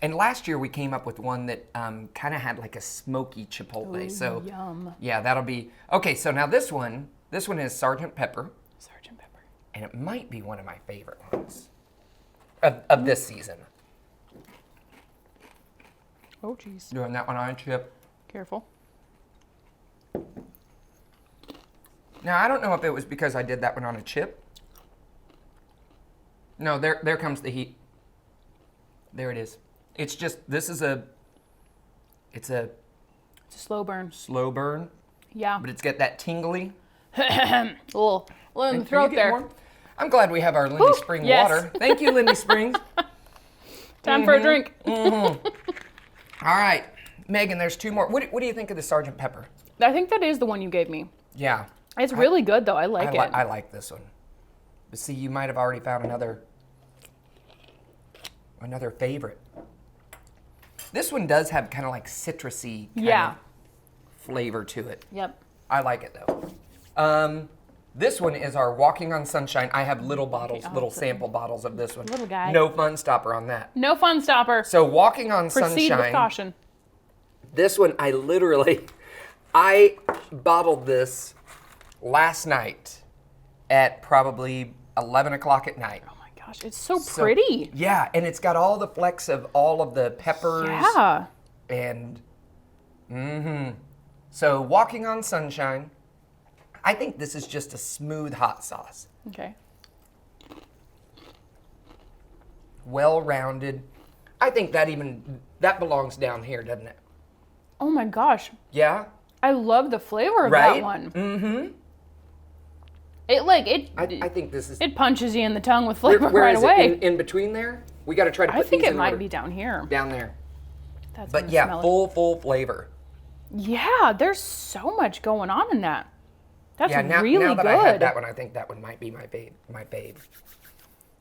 And last year we came up with one that kind of had like a smoky chipotle. So Yum. yeah, that'll be okay. So now this one is Sergeant Pepper, Sergeant Pepper. and it might be one of my favorite ones of this season. Oh, jeez. Doing that one on a chip. Careful. Now I don't know if it was because I did that one on a chip. No, there comes the heat. There it is. It's just it's a It's a slow burn. slow burn, Yeah. but it's got that tingly. A little in the Are you throat getting there. warm? I'm glad we have our Lindy Whew, Spring yes. water. Thank you, Lindy Springs. Time for a drink. All right, Megan, there's two more. What do you think of the Sergeant Pepper? I think that is the one you gave me. Yeah. It's really good though. I like it. I like this one. But see, you might have already found another favorite. This one does have kind of like citrusy kind of flavor to it. Yep. I like it though. This one is our Walking on Sunshine. I have little bottles, little sample bottles of this one. Little guy. No fun stopper on that. No fun stopper. So Walking on Proceed Sunshine. with caution. This one, I bottled this last night at probably 11 o'clock at night. Oh my gosh, it's so pretty. Yeah, and it's got all the flecks of all of the peppers. Yeah. And, So Walking on Sunshine, I think this is just a smooth hot sauce. Okay. Well-rounded. I think that belongs down here, doesn't it? Oh my gosh, Yeah? I love the flavor of Right? that one. Mm-hmm. It I think this is... it punches you in the tongue with flavor where right is away. it? In between there? We got to try to put I think these it in might order. be down here. Down there. That's But gonna yeah, smell it. full flavor. Yeah, there's so much going on in that. That's Yeah, now really that good. I had that one, I think that one might be my fave.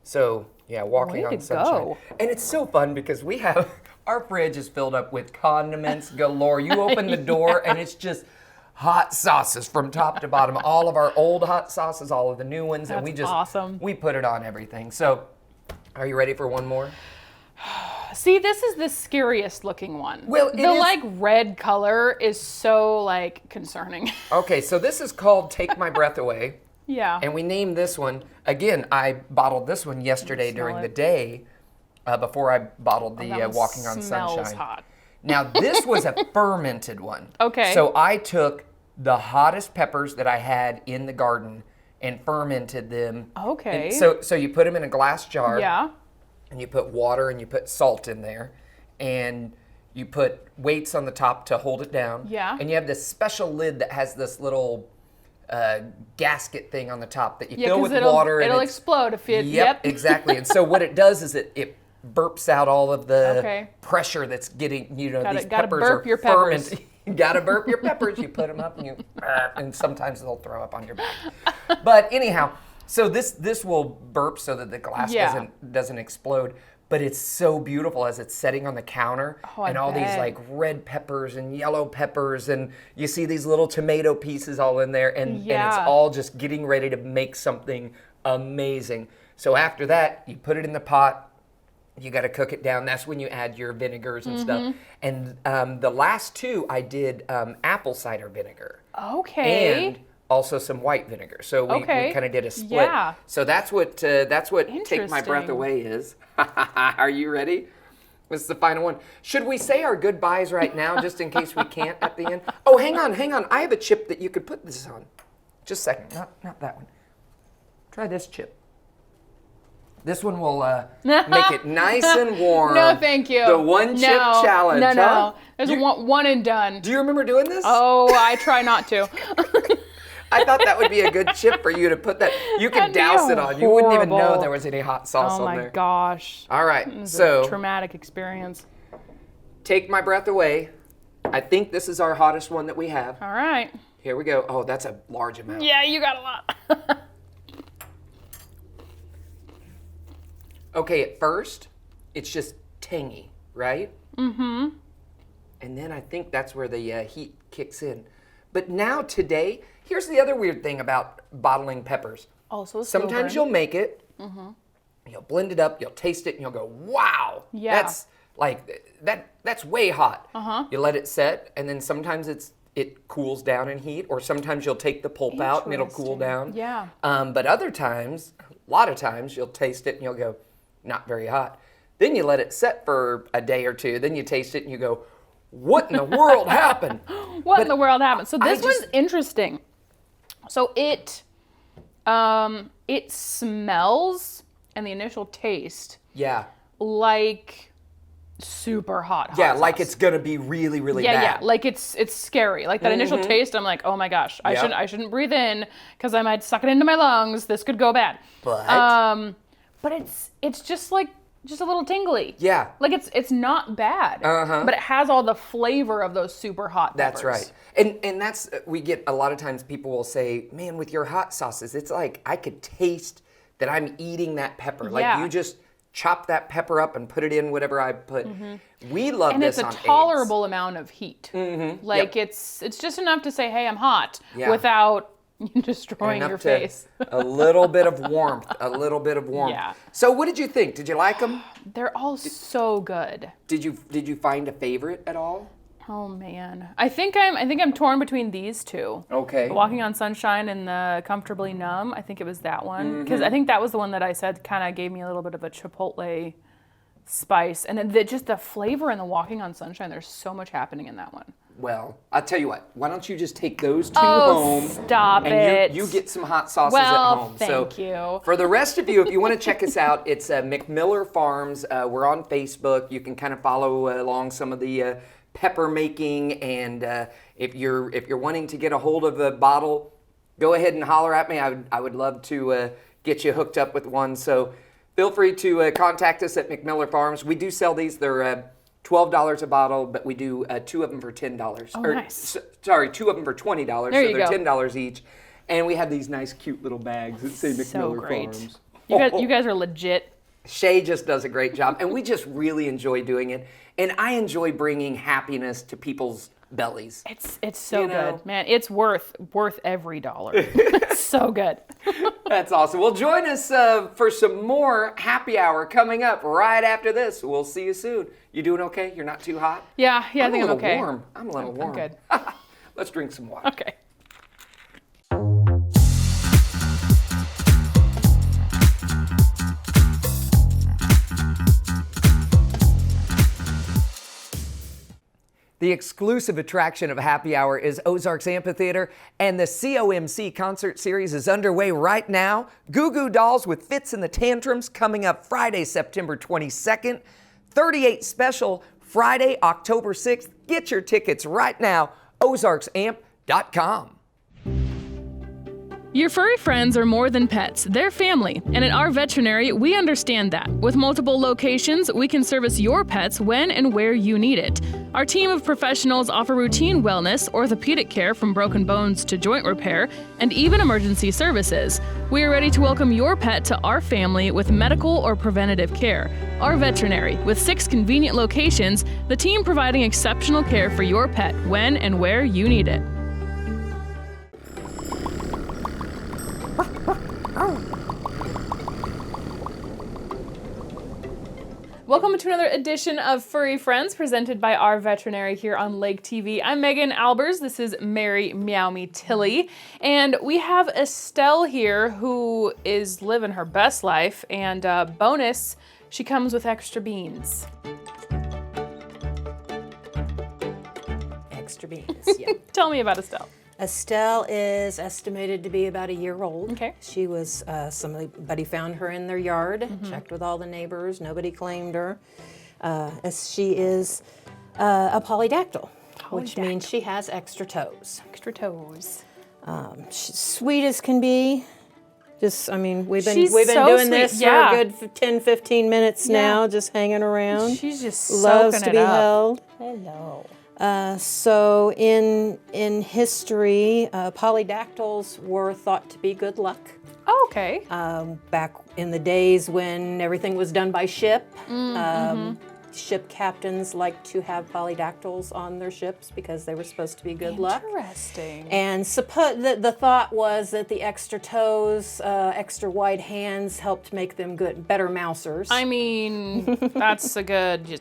So, yeah, Walking Way on to Sunshine. go. And it's so fun because we have, our fridge is filled up with condiments galore. You open the door and it's just hot sauces from top to bottom. All of our old hot sauces, all of the new ones. And That's we just, awesome. we put it on everything. So, are you ready for one more? See, this is the scariest looking one. Well, it the is- like red color is so like concerning. Okay, so this is called Take My Breath Away. Yeah. And we named this one, again, I bottled this one yesterday Smell during it. the day before I bottled the That one Walking on smells Sunshine. hot. Now, this was a fermented one. Okay. So I took the hottest peppers that I had in the garden and fermented them. Okay. And so you put them in a glass jar. Yeah. And you put water and you put salt in there. And you put weights on the top to hold it down. Yeah. And you have this special lid that has this little gasket thing on the top that you Yeah, fill 'cause with water. and it'll it's- explode if it. Yep, exactly. And so what it does is it burps out all of the Okay. pressure that's getting, these Gotta peppers burp are your peppers. fermented. You gotta burp your peppers. You put them up and and sometimes they'll throw up on your back. But anyhow, so this will burp so that the glass Yeah. doesn't explode. But it's so beautiful as it's setting on the counter, Oh, I and all these bet. like red peppers and yellow peppers, and you see these little tomato pieces all in there, and it's Yeah. all just getting ready to make something amazing. So after that, you put it in the pot, You got to cook it down. That's when you add your vinegars and stuff. And the last two, I did apple cider vinegar. Okay. And also some white vinegar. So we kind of did a split. Yeah. So that's what Take My Breath Interesting. Away is. Are you ready? This is the final one. Should we say our goodbyes right now, just in case we can't at the end? Oh, hang on. I have a chip that you could put this on. Just a second. Not that one. Try this chip. This one will make it nice and warm. No, thank you. The one chip challenge. No. Huh? There's one and done. Do you remember doing this? Oh, I try not to. I thought that would be a good chip for you to put that. You could That'd be douse it on. You wouldn't even know horrible. there was any hot sauce Oh on there. my gosh. All right, It was a so traumatic experience. Take My Breath Away. I think this is our hottest one that we have. All right. Here we go. Oh, that's a large amount. Yeah, you got a lot. Okay, at first, it's just tangy, right? Mm-hmm. And then I think that's where the heat kicks in. But now, today, here's the other weird thing about bottling peppers. Also a slow Sometimes burn. you'll make it, you'll blend it up, you'll taste it, and you'll go, wow, Yeah. that's like, that's way hot. You let it set, and then sometimes it cools down in heat, or sometimes you'll take the pulp out and it'll cool down. Yeah. But other times, a lot of times, you'll taste it and you'll go, not very hot. Then you let it set for a day or two, then you taste it and you go, what in the world happened? What in the world happened? So this just- one's interesting. So it smells, and the initial taste, Yeah. like super hot Yeah, like sauce. it's gonna be really, really Yeah, bad. like it's scary. Like that initial taste, I'm like, oh my gosh, Yep. I shouldn't breathe in because I might suck it into my lungs. This could go bad. But But it's just like a little tingly. Yeah. Like it's not bad. But it has all the flavor of those super hot peppers. That's right. And that's, we get a lot of times people will say, man, with your hot sauces, it's like I could taste that I'm eating that pepper. Like Yeah. you just chop that pepper up and put it in whatever I put. We love And this it's a on eggs. tolerable amount of heat. Like it's just enough to say, hey, I'm hot, Yeah. without destroying Enough your to- face. a little bit of warmth. A little bit of warmth. Yeah. So what did you think? Did you like them? They're all so good. Did you find a favorite at all? Oh man, I think I'm torn between these two. Okay. The Walking on Sunshine and the Comfortably Numb. I think it was that one Mm-hmm. because I think that was the one that I said kind of gave me a little bit of a chipotle spice, and then just the flavor in the Walking on Sunshine. There's so much happening in that one. Well, I'll tell you what. Why don't you just take those two Oh, home? stop and it. you get some hot sauces Well, at home. thank so you. For the rest of you, if you want to check us out, it's McMiller Farms. We're on Facebook. You can kind of follow along some of the pepper making, and if you're wanting to get a hold of a bottle, go ahead and holler at me. I would love to get you hooked up with one. So feel free to contact us at McMiller Farms. We do sell these. They're $12 a bottle, but we do two of them for $10. Oh, nice. Sorry, two of them for $20. There so you they're go. $10 each. And we have these nice, cute little bags that say McMiller So great. Farms. You guys are legit. Shay just does a great job, and we just really enjoy doing it. And I enjoy bringing happiness to people's bellies. It's so You know. good, man. It's worth every dollar. It's so good. That's awesome. Well, join us for some more happy hour coming up right after this. We'll see you soon. You doing okay? You're not too hot? Yeah, I think I'm a I'm little okay. warm. I'm a little warm. I'm good. Let's drink some water. Okay. The exclusive attraction of Happy Hour is Ozarks Amphitheater, and the COMC concert series is underway right now. Goo Goo Dolls with Fits and the Tantrums coming up Friday, September 22nd. 38 Special Friday, October 6th. Get your tickets right now, ozarksamp.com. Your furry friends are more than pets, they're family, and at our veterinary, we understand that. With multiple locations, we can service your pets when and where you need it. Our team of professionals offer routine wellness, orthopedic care from broken bones to joint repair, and even emergency services. We are ready to welcome your pet to our family with medical or preventative care. Our veterinary, with 6 convenient locations, the team providing exceptional care for your pet when and where you need it. Welcome to another edition of Furry Friends presented by our veterinary here on Lake TV. I'm Megan Albers. This is Mary Meow Me Tilly. And we have Estelle here who is living her best life. And bonus, she comes with extra beans. Extra beans, yeah. Tell me about Estelle. Estelle is estimated to be about a year old. Okay. She was, somebody found her in their yard, checked with all the neighbors, nobody claimed her. As she is a polydactyl, which means she has extra toes. Extra toes. She's sweet as can be. We've been She's doing so sweet. this Yeah. for a good 10, 15 minutes now, just hanging around. She's just Loves soaking to it be up. held. Hello. So in history, polydactyls were thought to be good luck. Oh, okay. Back in the days when everything was done by ship, ship captains liked to have polydactyls on their ships because they were supposed to be good luck. Interesting. And the thought was that the extra toes, extra wide hands helped make them better mousers. I mean, that's a good, you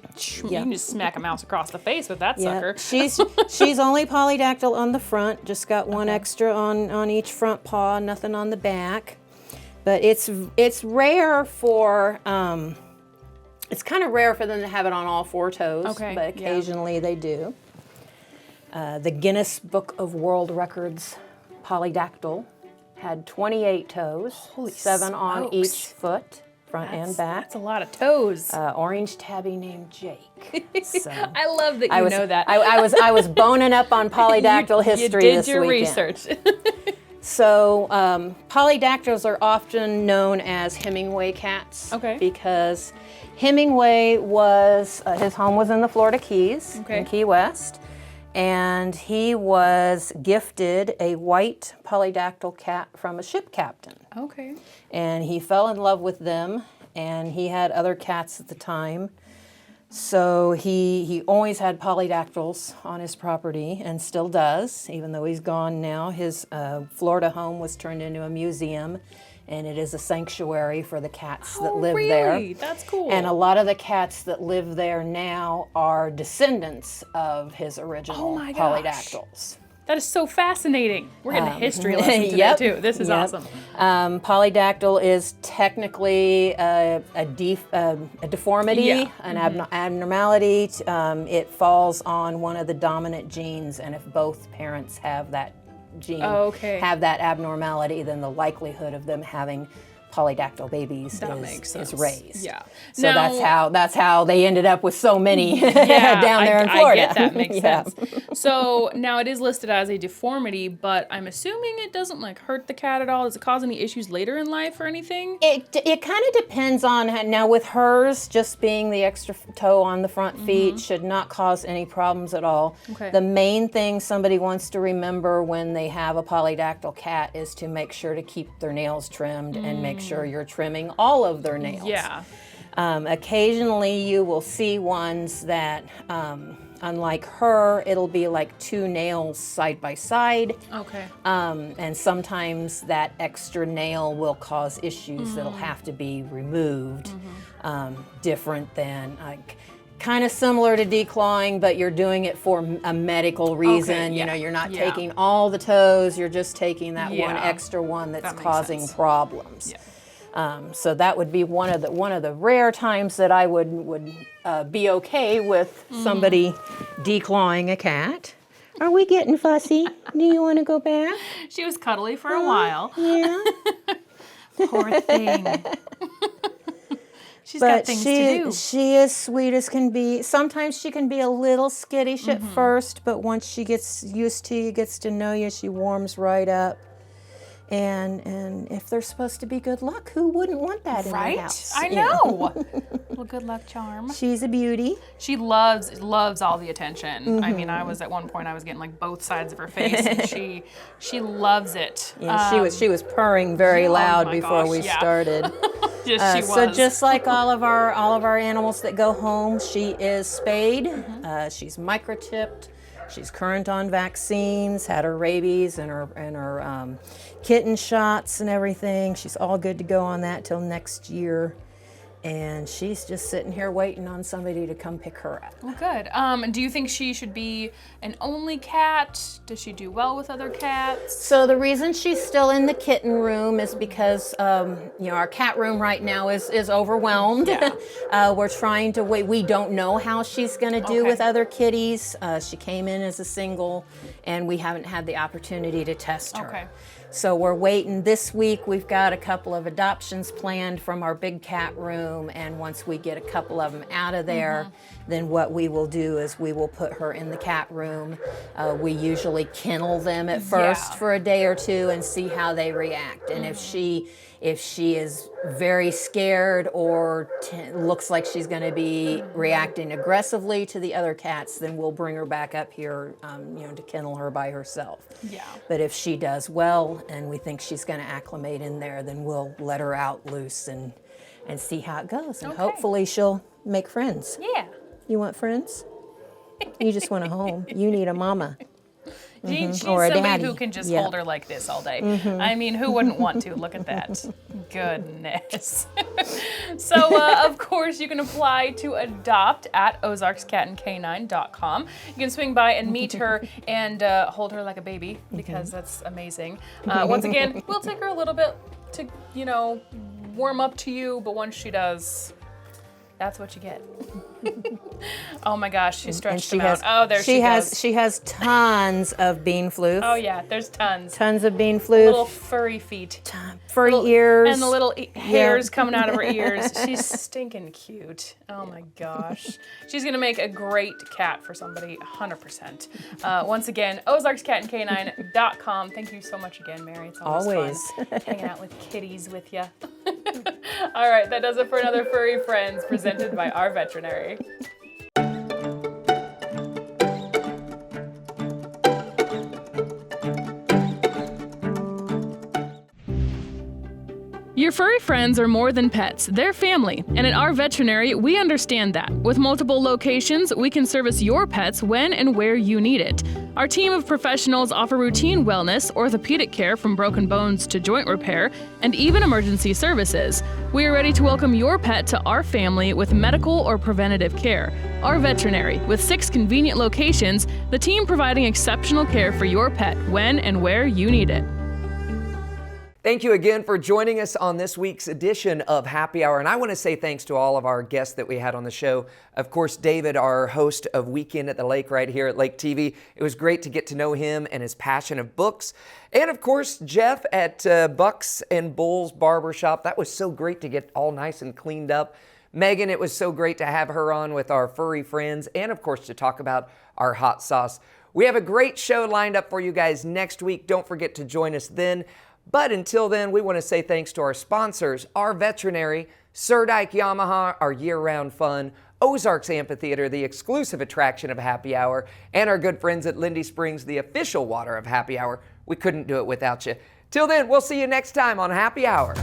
can just smack a mouse across the face with that sucker. She's only polydactyl on the front, just got one extra on each front paw, nothing on the back. But it's rare for, it's kind of rare for them to have it on all four toes, but occasionally they do. The Guinness Book of World Records polydactyl had 28 toes, 7 on each foot, front and back. That's a lot of toes. Orange tabby named Jake. So I love that you know that. I was boning up on polydactyl history you did this your weekend. research. So polydactyls are often known as Hemingway cats because Hemingway was, his home was in the Florida Keys, in Key West, and he was gifted a white polydactyl cat from a ship captain. Okay. And he fell in love with them, and he had other cats at the time. So he always had polydactyls on his property and still does, even though he's gone now. His Florida home was turned into a museum, and it is a sanctuary for the cats that live there. Really? That's cool. And a lot of the cats that live there now are descendants of his original polydactyls. That is so fascinating. We're getting a history lesson today, too. This is awesome. Polydactyl is technically a deformity, an abnormality. It falls on one of the dominant genes, and if both parents have that gene, have that abnormality, then the likelihood of them having polydactyl babies is raised. Yeah. So that's how they ended up with so many down there in Florida. I get that. Makes sense. So now it is listed as a deformity, but I'm assuming it doesn't hurt the cat at all. Does it cause any issues later in life or anything? It kind of depends on now with hers just being the extra toe on the front feet should not cause any problems at all. Okay. The main thing somebody wants to remember when they have a polydactyl cat is to make sure to keep their nails trimmed and make sure you're trimming all of their nails. Yeah. Occasionally you will see ones that, unlike her, it'll be like 2 nails side by side. Okay. And sometimes that extra nail will cause issues that'll have to be removed. Different than kind of similar to declawing, but you're doing it for a medical reason. You know, you're not taking all the toes, you're just taking that one extra one that's causing problems. Yeah. So that would be one of the rare times that I would be okay with somebody declawing a cat. Are we getting fussy? Do you want to go back? She was cuddly for a while. Yeah. Poor thing. She's got things to do. She is sweet as can be. Sometimes she can be a little skittish at first, but once she gets used to you, gets to know you, she warms right up. And if they're supposed to be good luck, who wouldn't want that in their house? I know. Little good luck charm. She's a beauty. She loves all the attention. I mean, I was at one point I was getting both sides of her face, and she loves it. Yeah, she was purring very loud before we started. Yes, she was. So just like all of our animals that go home, she is spayed. She's microchipped. She's current on vaccines, had her rabies and her kitten shots and everything. She's all good to go on that till next year. and she's just sitting here waiting on somebody to come pick her up. Well, good. Do you think she should be an only cat? Does she do well with other cats? So the reason she's still in the kitten room is because our cat room right now is overwhelmed. Yeah. We're trying to wait. We don't know how she's going to do with other kitties. She came in as a single, and we haven't had the opportunity to test her. Okay. So we're waiting. This week we've got a couple of adoptions planned from our big cat room, and once we get a couple of them out of there, then what we will do is we will put her in the cat room. We usually kennel them at first for a day or two and see how they react. And if she is very scared or looks like she's going to be reacting aggressively to the other cats, then we'll bring her back up here, to kennel her by herself. Yeah. But if she does well and we think she's going to acclimate in there, then we'll let her out loose and see how it goes. And hopefully she'll make friends. Yeah. You want friends? You just want a home. You need a mama. She's Or a somebody daddy. who can just Yeah. hold her like this all day. I mean, who wouldn't want to? Look at that. Goodness. So, of course, you can apply to adopt at ozarkscatandcanine.com. You can swing by and meet her and hold her like a baby, because that's amazing. Once again, we'll take her a little bit to, warm up to you, but once she does, that's what you get. Oh my gosh, she stretched them out. Oh, there she goes. She has tons of bean floof. Oh yeah, there's tons. Tons of bean floof. Little furry feet. Furry ears. And the little hairs coming out of her ears. She's stinking cute. Oh my gosh. She's gonna make a great cat for somebody, 100%. Once again, ozarkscatandcanine.com. Thank you so much again, Mary. It's always fun hanging out with kitties with you. All right, that does it for another Furry Friends presented by our veterinary. Your furry friends are more than pets, they're family. And at our veterinary, we understand that. With multiple locations, we can service your pets when and where you need it. Our team of professionals offer routine wellness, orthopedic care from broken bones to joint repair, and even emergency services. We are ready to welcome your pet to our family with medical or preventative care. Our veterinary, with 6 convenient locations, the team providing exceptional care for your pet when and where you need it. Thank you again for joining us on this week's edition of Happy Hour. And I want to say thanks to all of our guests that we had on the show. Of course, David, our host of Weekend at the Lake right here at Lake TV. It was great to get to know him and his passion of books. And of course, Jeff at Bucks and Bulls Barbershop. That was so great to get all nice and cleaned up. Megan, it was so great to have her on with our furry friends. And of course, to talk about our hot sauce. We have a great show lined up for you guys next week. Don't forget to join us then. But until then, we want to say thanks to our sponsors, our veterinary, Surdike Yamaha, our year-round fun, Ozarks Amphitheater, the exclusive attraction of Happy Hour, and our good friends at Lindy Springs, the official water of Happy Hour. We couldn't do it without you. Till then, we'll see you next time on Happy Hour.